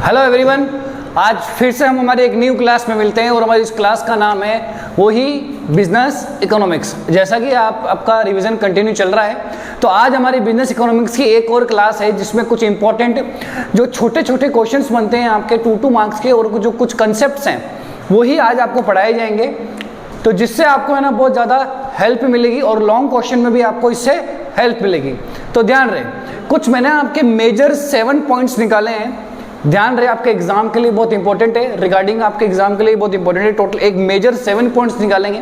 Hello everyone, आज फिर से हम हमारी एक न्यू क्लास में मिलते हैं और हमारी इस क्लास का नाम है वही बिजनेस इकोनॉमिक्स। जैसा कि आपका रिवीजन कंटिन्यू चल रहा है, तो आज हमारी बिजनेस इकोनॉमिक्स की एक और क्लास है जिसमें कुछ इंपॉर्टेंट जो छोटे छोटे क्वेश्चंस बनते हैं आपके 2 मार्क्स के, और जो कुछ कंसेप्ट्स हैं वही आज आपको पढ़ाए जाएंगे, तो जिससे आपको है ना बहुत ज़्यादा हेल्प मिलेगी और लॉन्ग क्वेश्चन में भी आपको इससे हेल्प मिलेगी। तो ध्यान रहे, कुछ मैंने आपके मेजर 7 पॉइंट्स निकाले हैं। ध्यान रहे, आपके एग्जाम के लिए बहुत इंपॉर्टेंट है, रिगार्डिंग आपके एग्जाम के लिए बहुत इंपॉर्टेंट है। टोटल एक मेजर 7 पॉइंट्स निकालेंगे,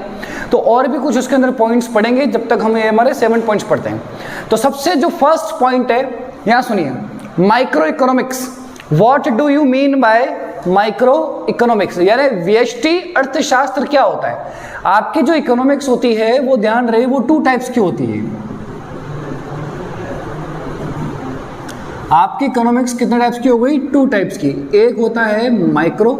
तो और भी कुछ उसके अंदर पॉइंट्स पढ़ेंगे जब तक हम हमारे 7 पॉइंट्स पढ़ते हैं। तो सबसे जो फर्स्ट पॉइंट है, यहाँ सुनिए, micro economics. What do you mean by micro economics, यानी व्यष्टि अर्थशास्त्र क्या होता है। आपकी जो इकोनॉमिक्स होती है वो ध्यान रहे वो 2 टाइप्स की होती है। आपकी इकोनॉमिक्स कितने टाइप्स की हो गई? 2 टाइप्स की। एक होता है माइक्रो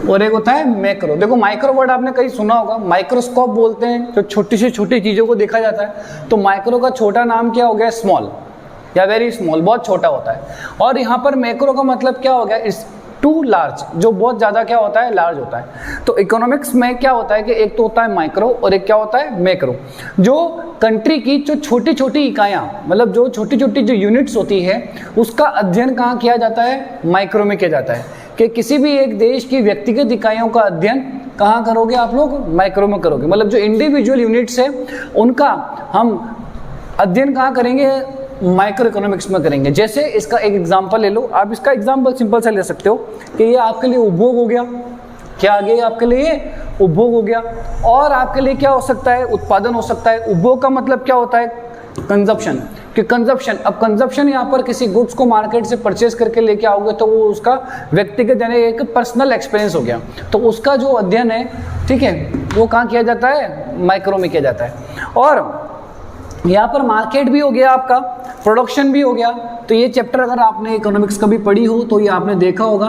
और एक होता है मैक्रो। देखो माइक्रो वर्ड आपने कहीं सुना होगा, माइक्रोस्कोप बोलते हैं जो छोटी से छोटी चीजों को देखा जाता है। तो माइक्रो का छोटा नाम क्या हो गया? स्मॉल या वेरी स्मॉल, बहुत छोटा होता है। और यहाँ पर मैक्रो का मतलब क्या हो गया? इस टू लार्ज, जो बहुत ज़्यादा क्या होता है? लार्ज होता है। तो इकोनॉमिक्स में क्या होता है कि एक तो होता है माइक्रो और एक क्या होता है? मैक्रो। जो कंट्री की जो छोटी छोटी इकाइयाँ, मतलब जो छोटी छोटी जो यूनिट्स होती है, उसका अध्ययन कहाँ किया जाता है? माइक्रो में किया जाता है। कि किसी भी एक देश की व्यक्तिगत इकाइयों का अध्ययन कहाँ करोगे आप लोग? माइक्रो में करोगे। मतलब जो इंडिविजुअल यूनिट्स है उनका हम अध्ययन कहाँ करेंगे? माइक्रो इकोनॉमिक्स में करेंगे। जैसे इसका एक एग्जांपल ले लो, आप इसका एग्जांपल सिंपल सा ले सकते हो कि ये आपके लिए उपभोग हो गया। क्या आ गया? आपके लिए उपभोग हो गया। और आपके लिए क्या हो सकता है? उत्पादन हो सकता है। उपभोग का मतलब क्या होता है? कंजप्शन। कि कंजप्शन, अब कंजप्शन यहाँ पर किसी गुड्स को मार्केट से परचेज करके लेके आओगे तो वो उसका व्यक्तिगत यानी एक पर्सनल एक्सपीरियंस हो गया। तो उसका जो अध्ययन है, ठीक है, वो कहाँ किया जाता है? माइक्रो में किया जाता है। और यहाँ पर मार्केट भी हो गया, आपका प्रोडक्शन भी हो गया। तो ये चैप्टर अगर आपने इकोनॉमिक्स कभी पढ़ी हो तो ये आपने देखा होगा।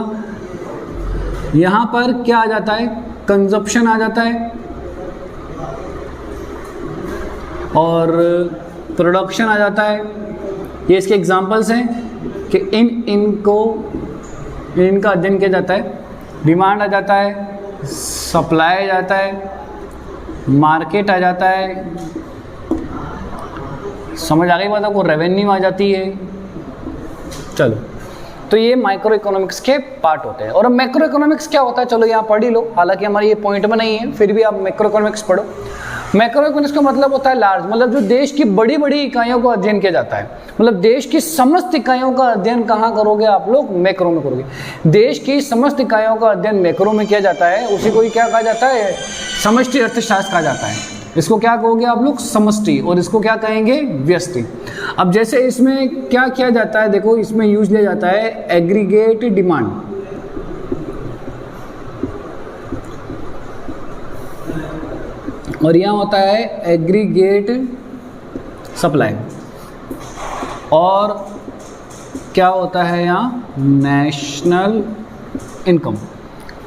यहाँ पर क्या आ जाता है? कंजप्शन आ जाता है और प्रोडक्शन आ जाता है। ये इसके एग्जांपल्स हैं कि इनका अध्ययन किया जाता है। डिमांड आ जाता है, सप्लाई आ जाता है, मार्केट आ जाता है, समझ आ गई बात आपको? रेवेन्यू आ जाती है। चलो, तो ये माइक्रो इकोनॉमिक्स के पार्ट होते हैं। और अब मैक्रो इकोनॉमिक्स क्या होता है, चलो यहाँ पढ़ ही लो। हालांकि हमारी ये पॉइंट में नहीं है, फिर भी आप मैक्रो इकोनॉमिक्स पढ़ो। मैक्रो इकोनॉमिक्स का मतलब होता है लार्ज, मतलब जो देश की बड़ी बड़ी इकाइयों का अध्ययन किया जाता है। मतलब देश की समस्त इकाइयों का अध्ययन कहाँ करोगे आप लोग? मैक्रो में करोगे। देश की समस्त इकाइयों का अध्ययन मैक्रो में किया जाता है। उसी को ही क्या कहा जाता है? समष्टि अर्थशास्त्र कहा जाता है। इसको क्या कहोगे आप लोग? समष्टि। और इसको क्या कहेंगे? व्यष्टि। अब जैसे इसमें क्या किया जाता है, देखो इसमें यूज लिया जाता है एग्रीगेट डिमांड, और यहाँ होता है एग्रीगेट सप्लाई, और क्या होता है यहाँ? National income.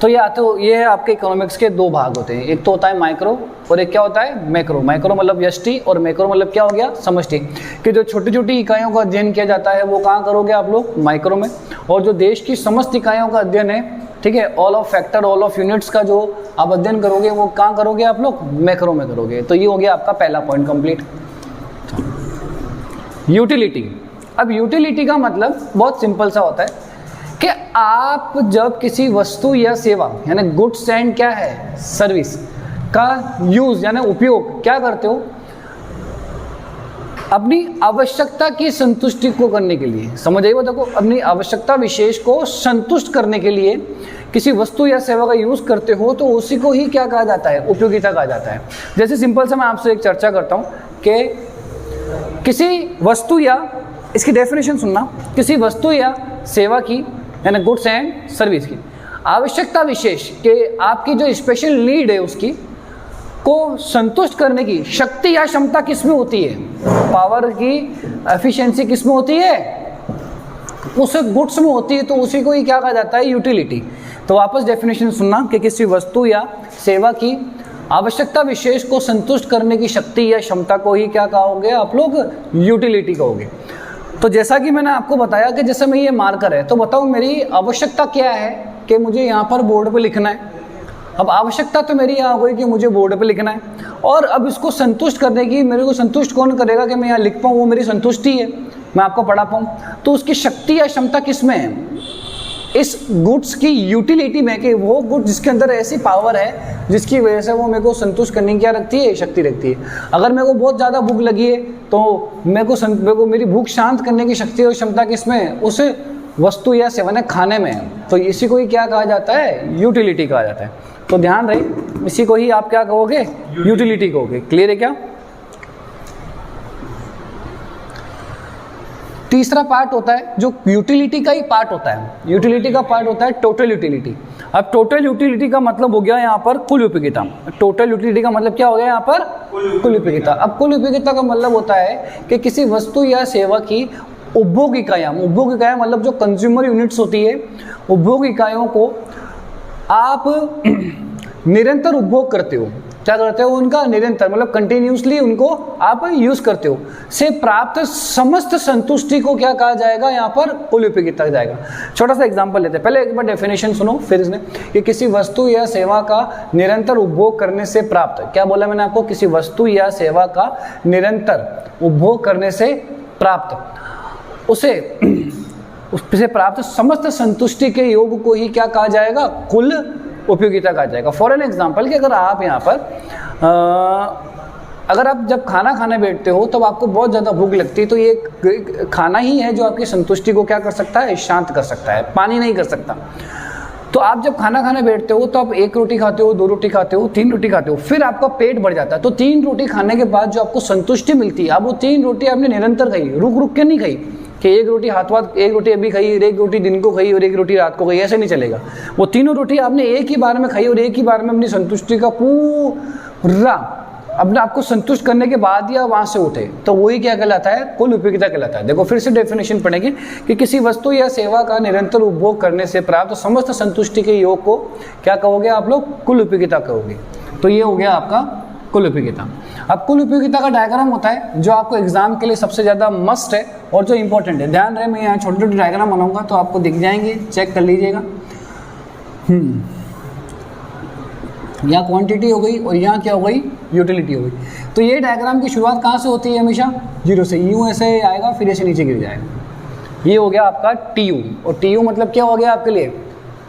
तो ये है आपके इकोनॉमिक्स के 2 भाग होते हैं। एक तो होता है माइक्रो और एक क्या होता है? मैक्रो। माइक्रो मतलब व्यष्टि और मैक्रो मतलब क्या हो गया? समष्टि। कि जो छोटी छोटी इकाइयों का अध्ययन किया जाता है वो कहाँ करोगे आप लोग? माइक्रो में। और जो देश की समस्त इकाइयों का अध्ययन है, ठीक है, all of factor, all of units का जो आप अध्ययन करोगे वो कहाँ करोगे आप लोग? मैक्रो में करोगे। तो ये हो गया आपका पहला पॉइंट कंप्लीट। यूटिलिटी। अब यूटिलिटी का मतलब बहुत सिंपल सा होता है कि आप जब किसी वस्तु या सेवा यानी गुड्स एंड क्या है? सर्विस का यूज यानी उपयोग क्या करते हो? अपनी आवश्यकता की संतुष्टि को करने के लिए। समझ आइए? देखो, अपनी आवश्यकता विशेष को संतुष्ट करने के लिए किसी वस्तु या सेवा का यूज करते हो तो उसी को ही क्या कहा जाता है? उपयोगिता कहा जाता है। जैसे सिंपल से मैं आपसे एक चर्चा करता हूँ कि किसी वस्तु या, इसकी डेफिनेशन सुनना, किसी वस्तु या सेवा की यानी गुड्स एंड सर्विस की आवश्यकता विशेष के आपकी जो स्पेशल नीड है उसकी को संतुष्ट करने की शक्ति या क्षमता किसमें होती है? पावर की एफिशिएंसी किसमें होती है? उस गुड्स में होती है। तो उसी को ही क्या कहा जाता है? यूटिलिटी। तो वापस डेफिनेशन सुनना कि किसी वस्तु या सेवा की आवश्यकता विशेष को संतुष्ट करने की शक्ति या क्षमता को ही क्या कहोगे आप लोग? यूटिलिटी कहोगे। तो जैसा कि मैंने आपको बताया कि जैसे मैं ये मार्कर है, तो बताओ मेरी आवश्यकता क्या है कि मुझे यहाँ पर बोर्ड पे लिखना है। अब आवश्यकता तो मेरी यहाँ हो गई कि मुझे बोर्ड पे लिखना है, और अब इसको संतुष्ट करने की, मेरे को संतुष्ट कौन करेगा कि मैं यहाँ लिख पाऊँ, वो मेरी संतुष्टि है, मैं आपको पढ़ा पाऊँ। तो उसकी शक्ति या क्षमता किस में है? इस गुड्स की यूटिलिटी में, कि वो गुड्स जिसके अंदर ऐसी पावर है जिसकी वजह से वो मेरे को संतुष्ट करने की क्या रखती है, शक्ति रखती है। अगर मेरे को बहुत ज़्यादा भूख लगी है तो मेरे को मेरी भूख शांत करने की शक्ति और क्षमता किसमें है? उस वस्तु या सेवन खाने में है। तो इसी को ही क्या कहा जाता है? यूटिलिटी कहा जाता है। तो ध्यान रहे, इसी को ही आप क्या कहोगे? यूटिलिटी कहोगे। क्लियर है क्या? तीसरा पार्ट होता है जो यूटिलिटी का ही पार्ट होता है, यूटिलिटी का पार्ट होता है टोटल यूटिलिटी। अब टोटल यूटिलिटी का मतलब हो गया यहाँ पर कुल उपयोगिता। टोटल यूटिलिटी का मतलब क्या हो गया यहाँ पर? कुल उपयोगिता। अब कुल उपयोगिता का मतलब होता है कि किसी वस्तु या सेवा की उपभोग इकाइयाँ, उपभोग इकाइयाँ मतलब जो कंज्यूमर यूनिट्स होती है, उपभोग इकाइयों को आप निरंतर उपभोग करते हो। क्या करते हो? उनका निरंतर मतलब कंटिन्यूसली उनको आप यूज करते हो, से प्राप्त समस्त संतुष्टि को क्या कहा जाएगा? यहाँ पर कुल उपयोगिता जाएगा। छोटा सा एग्जांपल लेते हैं, पहले एक बार डेफिनेशन सुनो फिर इसने, कि किसी वस्तु या सेवा का निरंतर उपभोग करने से प्राप्त, क्या बोला मैंने आपको? किसी वस्तु या सेवा का निरंतर उपभोग करने से प्राप्त, उससे प्राप्त समस्त संतुष्टि के योग को ही क्या कहा जाएगा? कुल उपयोगिता कहा जाएगा। फॉर एन एग्जाम्पल कि अगर आप यहाँ पर अगर आप जब खाना खाने बैठते हो तब आपको बहुत ज़्यादा भूख लगती है, तो ये खाना ही है जो आपकी संतुष्टि को क्या कर सकता है? शांत कर सकता है, पानी नहीं कर सकता। तो आप जब खाना खाने बैठते हो तो आप 1 रोटी खाते हो, 2 रोटी खाते हो, 3 रोटी खाते हो, फिर आपका पेट भर जाता है। तो 3 रोटी खाने के बाद जो आपको संतुष्टि मिलती है, अब वो 3 रोटी आपने निरंतर खाई, रुक रुक के नहीं खाई कि 1 रोटी एक रोटी अभी खाई, 1 रोटी दिन को खाई और 1 रोटी रात को खाई, ऐसे नहीं चलेगा। वो तीनों रोटी आपने एक ही बार में खाई और एक ही बार में अपनी संतुष्टि का पूरा अपने आपको संतुष्ट करने के बाद या वहां से उठे, तो वही क्या कहलाता है? कुल उपयोगिता कहलाता है। देखो फिर से डेफिनेशन पढ़ेंगे कि किसी वस्तु या सेवा का निरंतर उपभोग करने से प्राप्त समस्त संतुष्टि के योग को क्या कहोगे आप लोग? कुल उपयोगिता कहोगे। तो ये हो गया आपका कुल उपयोगिता। अब कुल उपयोगिता का डायग्राम होता है जो आपको एग्जाम के लिए सबसे ज़्यादा मस्ट है और जो इंपॉर्टेंट है। ध्यान रहे, मैं यहाँ छोटे छोटे डायग्राम बनाऊंगा तो आपको दिख जाएंगे, चेक कर लीजिएगा। यहाँ क्वांटिटी हो गई और यहाँ क्या हो गई? यूटिलिटी हो गई। तो ये डायग्राम की शुरुआत कहाँ से होती है? हमेशा 0 से। यूँ ऐसे आएगा फिर ऐसे नीचे गिर जाएगा। ये हो गया आपका TU, और TU मतलब क्या हो गया आपके लिए?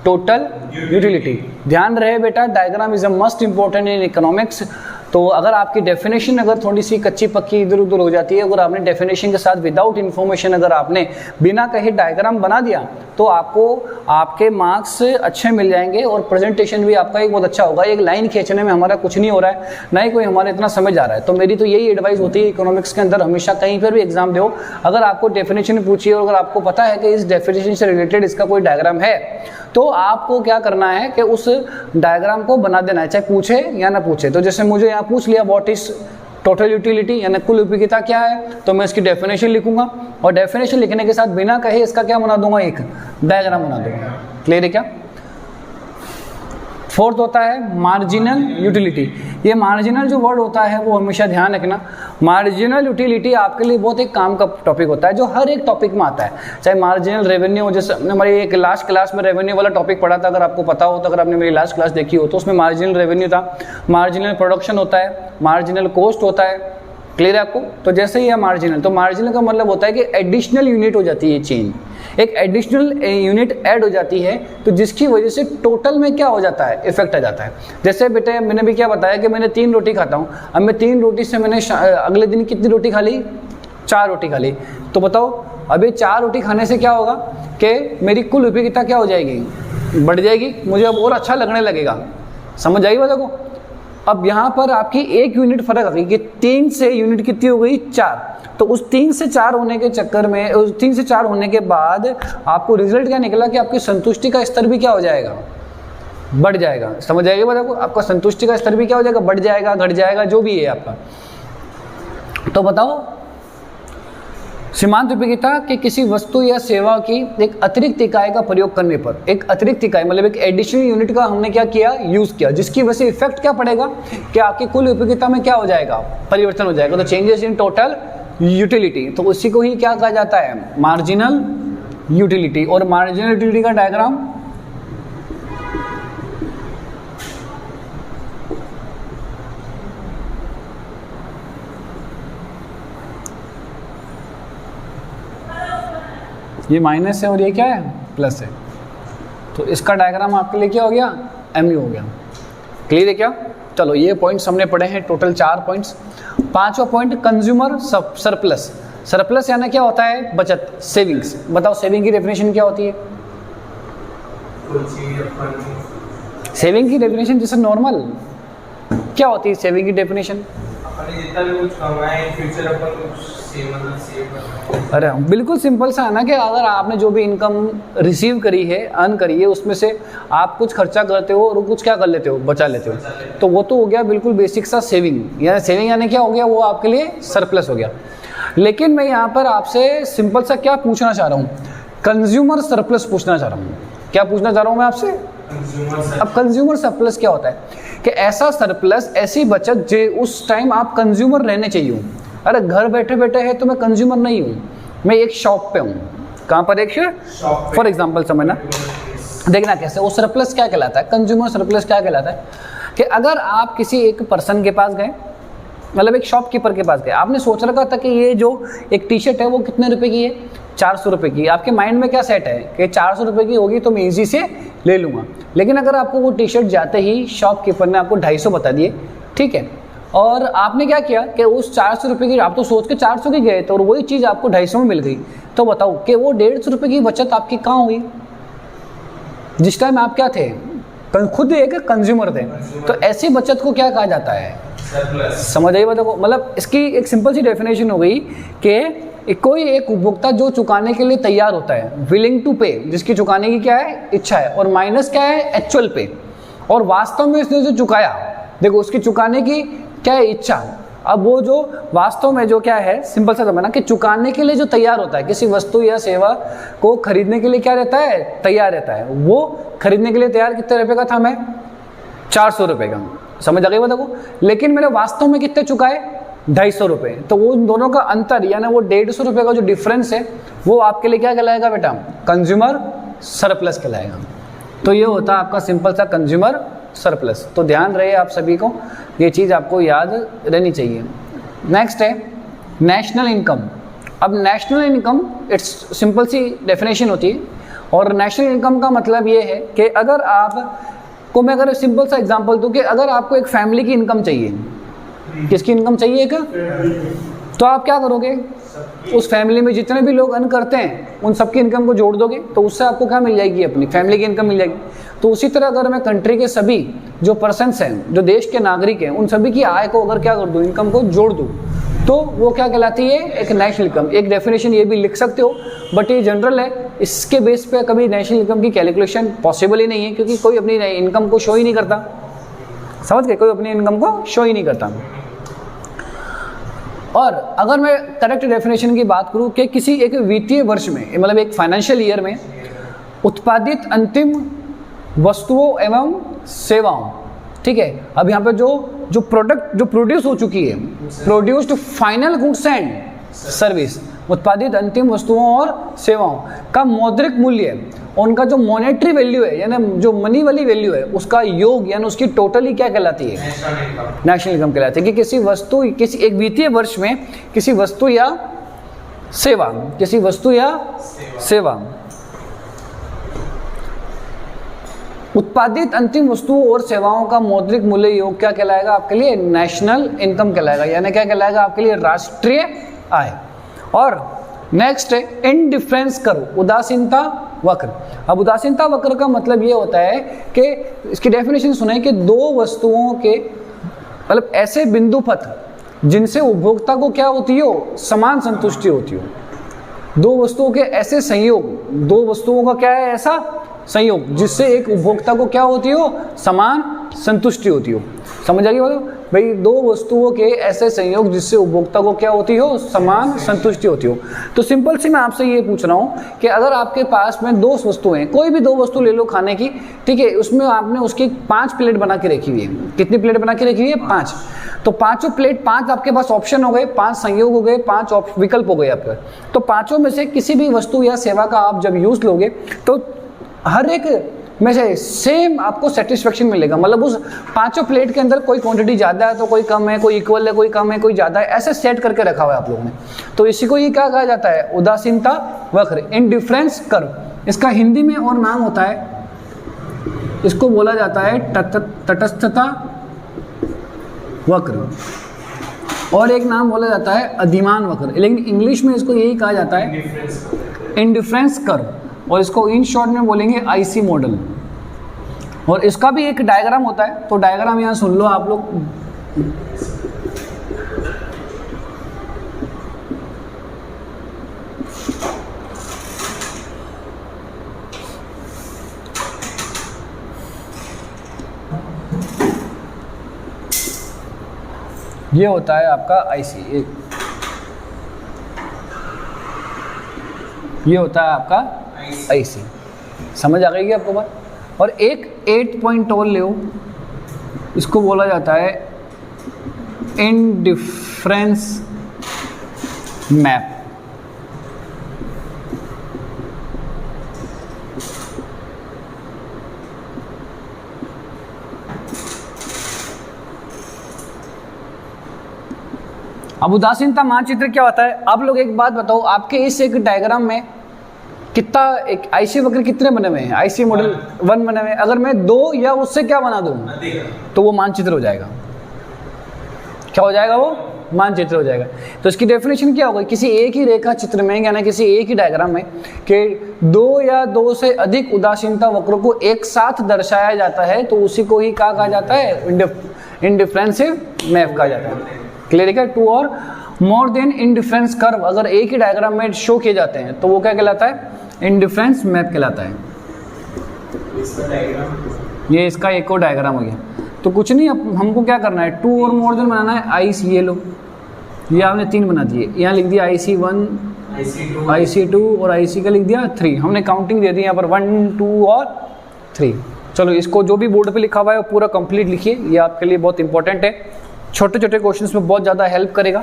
Total utility. ध्यान रहे बेटा, diagram is a must important in economics. तो अगर आपकी डेफिनेशन अगर थोड़ी सी कच्ची पक्की इधर उधर हो जाती है, अगर आपने डेफिनेशन के साथ विदाउट इन्फॉर्मेशन अगर आपने बिना कहे डायग्राम बना दिया तो आपको आपके मार्क्स अच्छे मिल जाएंगे और प्रेजेंटेशन भी आपका एक बहुत अच्छा होगा। एक लाइन खींचने में हमारा कुछ नहीं हो रहा है, ना ही कोई हमारा इतना समझ आ रहा है। तो मेरी तो यही एडवाइस होती है इकोनॉमिक्स के अंदर, हमेशा कहीं पर भी एग्जाम दो, अगर आपको डेफिनेशन पूछिए और अगर आपको पता है कि इस डेफिनेशन से रिलेटेड इसका कोई डायग्राम है, तो आपको क्या करना है कि उस डायग्राम को बना देना है, चाहे पूछे या ना पूछे। तो जैसे मुझे यहाँ पूछ लिया व्हाट इज टोटल यूटिलिटी यानी कुल उपयोगिता क्या है, तो मैं इसकी डेफिनेशन लिखूंगा और डेफिनेशन लिखने के साथ बिना कहे इसका क्या बना दूंगा? एक डायग्राम बना दूंगा। क्लियर है क्या? फोर्थ होता है मार्जिनल यूटिलिटी। ये मार्जिनल जो वर्ड होता है वो हमेशा ध्यान रखना, मार्जिनल यूटिलिटी आपके लिए बहुत एक काम का टॉपिक होता है जो हर एक टॉपिक में आता है। चाहे मार्जिनल रेवेन्यू, जैसे हमने हमारी एक लास्ट क्लास में रेवेन्यू वाला टॉपिक पढ़ा था, अगर आपको पता हो तो, अगर आपने मेरी लास्ट क्लास देखी हो तो उसमें मार्जिनल रेवेन्यू था, मार्जिनल प्रोडक्शन होता है, मार्जिनल कॉस्ट होता है। क्लियर है आपको? तो जैसे ही है मार्जिनल, तो मार्जिनल का मतलब होता है कि एडिशनल यूनिट हो जाती है चेंज, एक एडिशनल यूनिट ऐड हो जाती है, तो जिसकी वजह से टोटल में क्या हो जाता है? इफेक्ट आ जाता है। जैसे बेटे मैंने भी क्या बताया कि मैंने 3 रोटी खाता हूँ, अब मैं 3 रोटी से मैंने अगले दिन कितनी रोटी खा ली? 4 रोटी खा ली। तो बताओ अभी 4 रोटी खाने से क्या होगा कि मेरी कुल उपयोगिता क्या हो जाएगी? बढ़ जाएगी, मुझे अब और अच्छा लगने लगेगा। समझ आएगी बात को? अब यहाँ पर आपकी 1 यूनिट फर्क आ गई कि 3 से यूनिट कितनी हो गई? 4। तो उस 3 से 4 होने के चक्कर में, उस 3 से 4 होने के बाद आपको रिजल्ट क्या निकला कि आपकी संतुष्टि का स्तर भी क्या हो जाएगा? बढ़ जाएगा। समझ आएगी बात को? आपका संतुष्टि का स्तर भी क्या हो जाएगा? बढ़ जाएगा, घट जाएगा, जो भी है आपका। तो बताओ सीमांत उपयोगिता कि किसी वस्तु या सेवा की एक अतिरिक्त इकाई का प्रयोग करने पर, एक अतिरिक्त इकाई मतलब एक एडिशनल यूनिट का हमने क्या किया? यूज किया, जिसकी वजह से इफेक्ट क्या पड़ेगा कि आपकी कुल उपयोगिता में क्या हो जाएगा? परिवर्तन हो जाएगा। तो चेंजेस इन टोटल यूटिलिटी, तो उसी को ही क्या कहा जाता है, मार्जिनल यूटिलिटी। और मार्जिनल यूटिलिटी का डायग्राम ये माइनस है और ये क्या है, प्लस है। तो इसका डायग्राम आपके लिए क्या हो गया, MU हो गया। क्लियर है क्या? चलो ये पॉइंट्स हमने पढ़े हैं, टोटल 4 पॉइंट्स। 5वां पॉइंट कंज्यूमर सरप्लस। सरप्लस यानी क्या होता है, बचत, सेविंग्स। बताओ सेविंग की डेफिनेशन क्या होती है? सेविंग की डेफिनेशन जैसे नॉर्मल क्या होती है सेविंग की डेफिनेशन? जितना भी कुछ कमाए फ्यूचर अपन कुछ सेव करना। अरे बिल्कुल सिंपल सा है ना कि अगर आपने जो भी इनकम रिसीव करी है, अर्न करी है, उसमें से आप कुछ खर्चा करते हो और कुछ क्या कर लेते हो, बचा लेते हो, तो वो तो हो गया बिल्कुल बेसिक सा सेविंग। यानी सेविंग यानी क्या हो गया, वो आपके लिए सरप्लस हो गया। लेकिन मैं यहाँ पर आपसे सिंपल सा क्या पूछना चाह रहा हूँ, कंज्यूमर सरप्लस पूछना चाह रहा हूँ। क्या पूछना चाह रहा हूँ मैं आपसे? अब कंज्यूमर सरप्लस क्या होता है कि ऐसा सरप्लस, ऐसी बचत जो उस टाइम आप कंज्यूमर रहने चाहिए हूँ। अरे घर बैठे बैठे है तो मैं कंज्यूमर नहीं हूँ, मैं एक शॉप पे हूँ। कहाँ पर? एक शॉप। फॉर एग्जाम्पल समझना, देखना कैसे वो सरप्लस क्या कहलाता है, कंज्यूमर सरप्लस क्या कहलाता है कि अगर आप किसी एक पर्सन के पास गए, मतलब एक शॉपकीपर के पास गए, आपने सोच रखा था कि ये जो एक टी शर्ट है वो कितने रुपए की है, 400 रुपये की। आपके माइंड में क्या सेट है कि 400 रुपये की होगी तो मैं ईजी से ले लूँगा। लेकिन अगर आपको वो टी शर्ट जाते ही शॉपकीपर ने आपको 250 बता दिए, ठीक है, और आपने क्या किया कि उस 400 रुपये की, आप तो सोच के 400 की गए थे और वही चीज़ आपको 250 में मिल गई, तो बताओ कि वो 150 रुपये की बचत आपकी कहाँ हुई? जिस टाइम आप क्या थे, खुद एक कंज्यूमर थे। तो ऐसी बचत को क्या कहा जाता है? समझ आइए बातों को? मतलब इसकी एक सिंपल सी डेफिनेशन हो गई कि कोई एक उपभोक्ता जो चुकाने के लिए तैयार होता है, विलिंग टू पे, जिसकी चुकाने की क्या है, इच्छा है, और माइनस क्या है, एक्चुअल पे। और वास्तव में इसने जो चुकाया, देखो उसकी चुकाने की क्या है, इच्छा। अब वो जो वास्तव में जो क्या है, सिंपल सा समझना कि चुकाने के लिए जो तैयार होता है, किसी वस्तु या सेवा को खरीदने के लिए क्या रहता है, तैयार रहता है। वो खरीदने के लिए तैयार कितने रुपए का था, मैं 400 रुपये का, समझ आ गई बात को? लेकिन मैंने वास्तव में कितने चुकाए, 250 रुपये। तो वो उन दोनों का अंतर यानी वो 150 रुपये का जो डिफरेंस है, वो आपके लिए क्या कहलाएगा बेटा, कंज्यूमर सरप्लस कहलाएगा। तो ये होता है आपका सिंपल सा कंज्यूमर सरप्लस। तो ध्यान रहे आप सभी को, ये चीज़ आपको याद रहनी चाहिए। नेक्स्ट है नेशनल इनकम। अब नेशनल इनकम इट्स सिंपल सी डेफिनेशन होती है, और नेशनल इनकम का मतलब ये है कि अगर आपको, मैं अगर सिंपल सा एग्जांपल दूं कि अगर आपको एक फैमिली की इनकम चाहिए, किसकी इनकम चाहिए एक, तो आप क्या करोगे, उस फैमिली में जितने भी लोग अर्न करते हैं उन सबकी इनकम को जोड़ दोगे, तो उससे आपको क्या मिल जाएगी, अपनी फैमिली की इनकम मिल जाएगी। तो उसी तरह अगर मैं कंट्री के सभी जो पर्सन्स हैं, जो देश के नागरिक हैं, उन सभी की आय को अगर क्या कर दूं, इनकम को जोड़ दूं, तो वो क्या कहलाती है, एक नेशनल इनकम। एक डेफिनेशन ये भी लिख सकते हो, बट ये जनरल है, इसके बेस पे कभी नेशनल इनकम की कैलकुलेशन पॉसिबल ही नहीं है, क्योंकि कोई अपनी इनकम को शो ही नहीं करता। समझ गए? कोई अपनी इनकम को शो ही नहीं करता। और अगर मैं करेक्ट डेफिनेशन की बात करूं कि किसी एक वित्तीय वर्ष में, मतलब एक फाइनेंशियल ईयर में उत्पादित अंतिम वस्तुओं एवं सेवाओं, ठीक है, अब यहाँ पे जो प्रोडक्ट जो प्रोड्यूस हो चुकी है, produced final goods and service, उत्पादित अंतिम वस्तुओं और सेवाओं का मौद्रिक मूल्य, उनका जो मॉनेटरी वैल्यू है, यानी जो मनी वाली वैल्यू है, उसका योग यानी उसकी टोटली क्या कहलाती है, नेशनल इनकम कहलाती है। कि किसी वस्तु, किसी एक वित्तीय वर्ष में किसी वस्तु या सेवा, किसी वस्तु या सेवा उत्पादित अंतिम वस्तुओं और सेवाओं का मौद्रिक मूल्य योग क्या कहलाएगा आपके लिए, नेशनल इनकम कहलाएगा, यानी क्या कहलाएगा आपके लिए, राष्ट्रीय आय। और नेक्स्ट है इनडिफरेंस कर्व, उदासीनता वक्र। अब उदासीनता वक्र का मतलब ये होता है कि इसकी डेफिनेशन सुने कि दो वस्तुओं के, मतलब ऐसे बिंदु पथ जिनसे उपभोक्ता को क्या होती हो, समान संतुष्टि होती हो। दो वस्तुओं के ऐसे संयोग, दो वस्तुओं का क्या है, ऐसा संयोग जिससे एक उपभोक्ता को क्या होती हो, समान संतुष्टि होती हो। समझ आ गई बात? भाई दो वस्तुओं के ऐसे संयोग जिससे उपभोक्ता को क्या होती हो, समान संतुष्टि होती हो। तो सिंपल सी मैं आपसे ये पूछ रहा हूँ कि अगर आपके पास में दो वस्तुएं, कोई भी दो वस्तु ले लो खाने की, ठीक है, उसमें आपने उसकी 5 प्लेट बना के रखी हुई है। कितनी प्लेट बना के रखी हुई है? 5। तो पांचों प्लेट, 5 आपके पास ऑप्शन हो गए, 5 संयोग हो गए, 5 विकल्प हो गए आपके। तो पांचों में से किसी भी वस्तु या सेवा का आप जब यूज लोगे तो हर एक में से सेम आपको सेटिस्फेक्शन मिलेगा। मतलब उस पांचों प्लेट के अंदर कोई क्वांटिटी ज़्यादा है तो कोई कम है, कोई इक्वल है, कोई कम है, कोई ज़्यादा है, ऐसे सेट करके रखा हुआ है आप लोगों ने। तो इसी को ये क्या कहा जाता है? उदासीनता वक्र, इंडिफरेंस कर्व। इसका हिंदी में और नाम होता है, इसको बोला जाता है तटस्थता वक्र, और एक नाम बोला जाता है अधिमान वक्र, लेकिन इंग्लिश में इसको यही कहा जाता है इंडिफरेंस कर्व, और इसको इन शॉर्ट में बोलेंगे आईसी मॉडल। और इसका भी एक डायग्राम होता है, तो डायग्राम यहाँ सुन लो आप लोग। ये होता है आपका आईसी, ये होता है आपका आईसी। समझ आ गई कि आपको बात? और एक 8 पॉइंट और ले, इसको बोला जाता है इंडिफरेंस मैप। अब उदासीनता मानचित्र क्या होता है? आप लोग एक बात बताओ, आपके इस एक डायग्राम में कितना एक आईसी वक्र कितने बने हुए हैं? आईसी मॉडल 1 बने हुए हैं। अगर मैं 2 या उससे क्या बना दूं तो वो मानचित्र हो जाएगा। क्या हो जाएगा? वो मानचित्र हो जाएगा। तो इसकी डेफिनेशन क्या होगी? किसी एक ही रेखा चित्र में, यानी किसी एक ही डायग्राम में कि 2 या 2 से अधिक उदासीनता वक्रों को एक साथ दर्शाया जाता है, तो उसी को ही क्या कहा जाता है? इंडिफरेंसिव मैप कहा जाता है। क्लियर है? 2 और मोर देन इंडिफरेंस कर्व अगर एक ही डायग्राम में शो किए जाते हैं तो वो क्या कहलाता है? इंडिफरेंस मैप कहलाता है। ये इसका एक और डायग्राम हो गया। तो कुछ नहीं, अब हमको क्या करना है? 2 और मोर देन बनाना है। आईसी, ये लो, ये आपने 3 बना दिए, यहाँ लिख दिया IC1, IC2 और IC का लिख दिया 3। हमने काउंटिंग दे दी यहाँ पर 1, 2 और 3। चलो इसको जो भी बोर्ड पे लिखा हुआ है वो पूरा कंप्लीट लिखिए, ये आपके लिए बहुत इंपॉर्टेंट है। छोटे छोटे क्वेश्चंस में बहुत ज़्यादा हेल्प करेगा।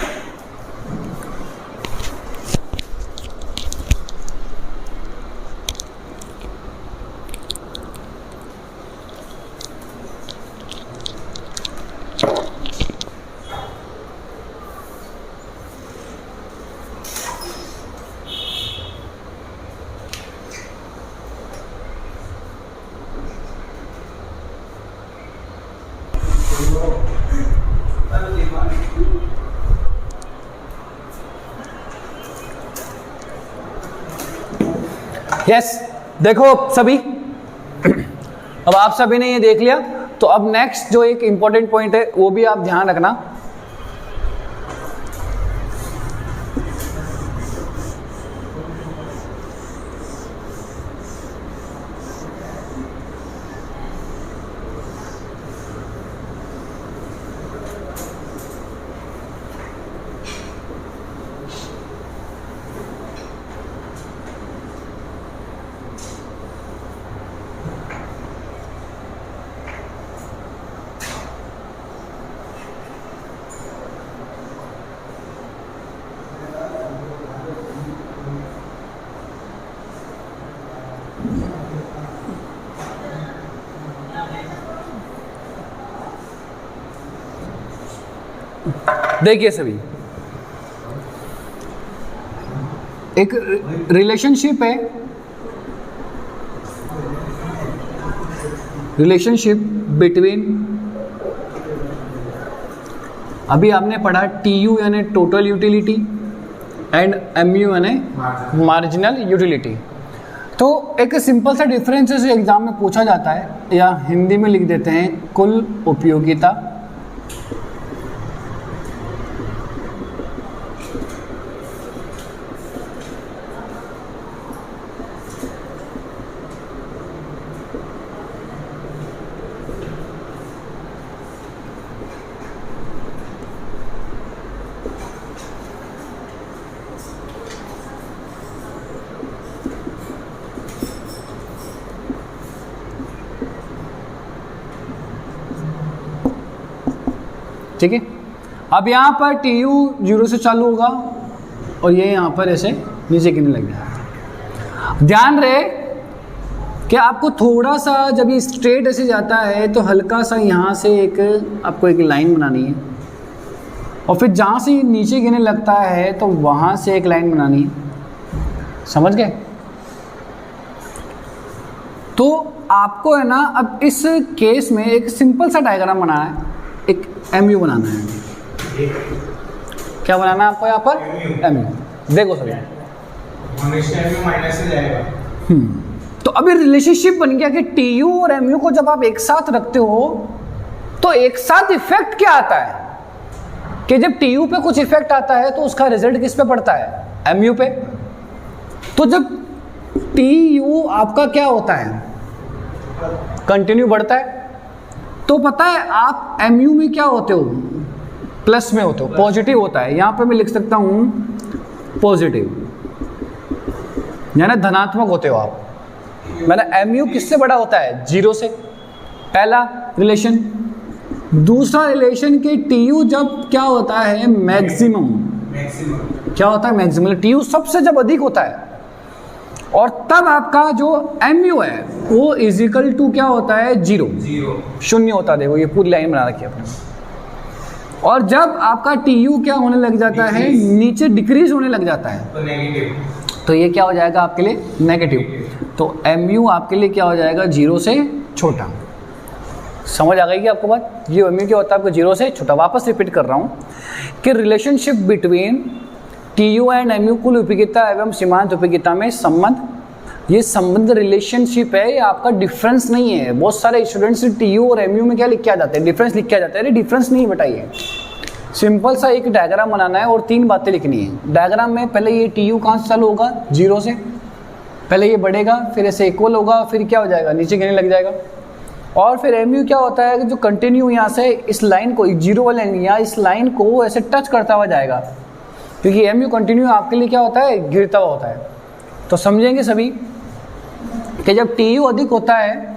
यस, देखो सभी, अब आप सभी ने ये देख लिया, तो अब नेक्स्ट जो एक इंपॉर्टेंट पॉइंट है वो भी आप ध्यान रखना। देखिए सभी, एक रिलेशनशिप है, रिलेशनशिप बिटवीन, अभी आपने पढ़ा TU यानी टोटल यूटिलिटी एंड MU यानी मार्जिनल यूटिलिटी। तो एक सिंपल सा डिफरेंस एग्जाम में पूछा जाता है, या हिंदी में लिख देते हैं कुल उपयोगिता ठीक है। अब यहाँ पर टी यू 0 से चालू होगा और ये यहाँ पर ऐसे नीचे गिरने लग जाएगा। ध्यान रहे कि आपको थोड़ा सा जब ये स्ट्रेट ऐसे जाता है तो हल्का सा यहाँ से आपको एक लाइन बनानी है और फिर जहाँ से नीचे गिरने लगता है तो वहाँ से एक लाइन बनानी है। समझ गए? तो आपको है ना अब इस केस में एक सिंपल सा डायग्राम बनाना है, एक MU बनाना है। क्या बनाना है आपको यहाँ पर? MU। देखो सर माइनस से जाएगा। तो अभी रिलेशनशिप बन गया कि TU और MU को जब आप एक साथ रखते हो तो एक साथ इफेक्ट क्या आता है कि जब TU पे कुछ इफेक्ट आता है तो उसका रिजल्ट किस पे पड़ता है? MU पे। तो जब TU आपका क्या होता है? कंटिन्यू बढ़ता है। तो पता है आप MU में क्या होते हो? प्लस में होते हो, पॉजिटिव होता है। यहाँ पे मैं लिख सकता हूँ पॉजिटिव, यानी धनात्मक होते हो आप। मैंने MU किससे बड़ा होता है? 0 से। पहला रिलेशन। दूसरा रिलेशन के TU जब क्या होता है? मैक्सिमम। क्या होता है? मैक्सिमम। TU सबसे जब अधिक होता है और तब आपका जो MU है वो इजिकल टू क्या होता है? 0। शून्य होता है। देखो ये पूरी लाइन बना रखी है आपने। और जब आपका TU क्या होने लग जाता है? नीचे डिक्रीज होने लग जाता है तो नेगेटिव। तो ये क्या हो जाएगा आपके लिए? नेगेटिव। तो MU आपके लिए क्या हो जाएगा? 0 से छोटा। समझ आ गई कि आपको बात? ये MU क्या होता है आपको? 0 से छोटा। वापस रिपीट कर रहा हूँ कि relationship between TU and MU कुल उपयोगिता एवं सीमांत उपयोगिता में संबंध, ये संबंध रिलेशनशिप है, ये आपका डिफरेंस नहीं है। बहुत सारे स्टूडेंट्स TU और MU में क्या लिख के आ जाते हैं? डिफरेंस लिख के आ जाते हैं। अरे डिफरेंस नहीं बताइए, सिंपल सा एक डायग्राम बनाना है और 3 बातें लिखनी है डायग्राम में। पहले ये TU कहाँ से चालू होगा? 0 से। पहले ये बढ़ेगा, फिर ऐसे इक्वल होगा, फिर क्या हो जाएगा? नीचे गिरने लग जाएगा। और फिर MU क्या होता है कि जो कंटिन्यू यहाँ से इस लाइन को, 0 वाले या इस लाइन को ऐसे टच करता हुआ जाएगा, क्योंकि MU कंटिन्यू आपके लिए क्या होता है? गिरता हुआ होता है। तो समझेंगे सभी कि जब TU अधिक होता है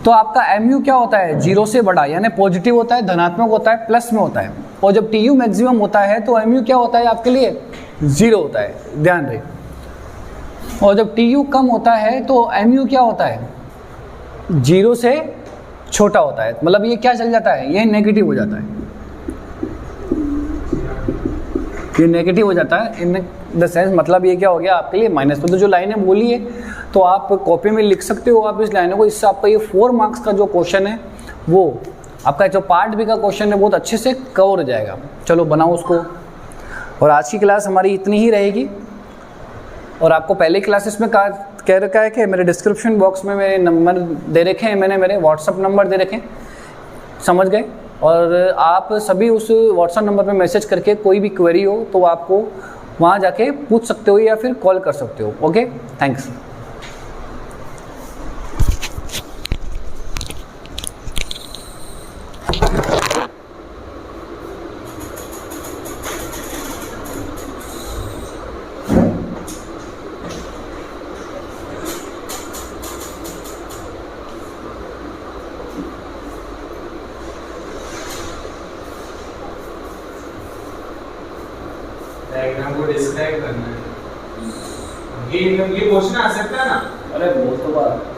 तो आपका MU क्या होता है? 0 से बड़ा, यानी पॉजिटिव होता है, धनात्मक होता है, प्लस में होता है। और जब TU मैक्सिमम होता है तो MU क्या होता है आपके लिए? 0 होता है। ध्यान रहे। और जब TU कम होता है तो MU क्या होता है? 0 से छोटा होता है। मतलब ये क्या चल जाता है? ये नेगेटिव हो जाता है। ये नेगेटिव हो जाता है इन द सेंस, मतलब ये क्या हो गया आपके लिए? माइनस। तो जो लाइनें बोली है तो आप कॉपी में लिख सकते हो आप इस लाइनों को। इससे आपका ये 4 मार्क्स का जो क्वेश्चन है वो आपका जो पार्ट बी का क्वेश्चन है बहुत अच्छे से कवर हो जाएगा। चलो बनाओ उसको। और आज की क्लास हमारी इतनी ही रहेगी। और आपको पहले क्लासेस में कह रखा है कि मेरे डिस्क्रिप्शन बॉक्स में मेरे नंबर दे रखे हैं, मैंने मेरे व्हाट्सअप नंबर दे रखे हैं। समझ गए? और आप सभी उस व्हाट्सअप नंबर पे मैसेज करके कोई भी क्वेरी हो तो आपको वहाँ जाके पूछ सकते हो या फिर कॉल कर सकते हो। Okay, thanks. डायग्राम को डिस्क्राइब करना है। ये क्वेश्चन आ सकता है ना? अरे बहुत बार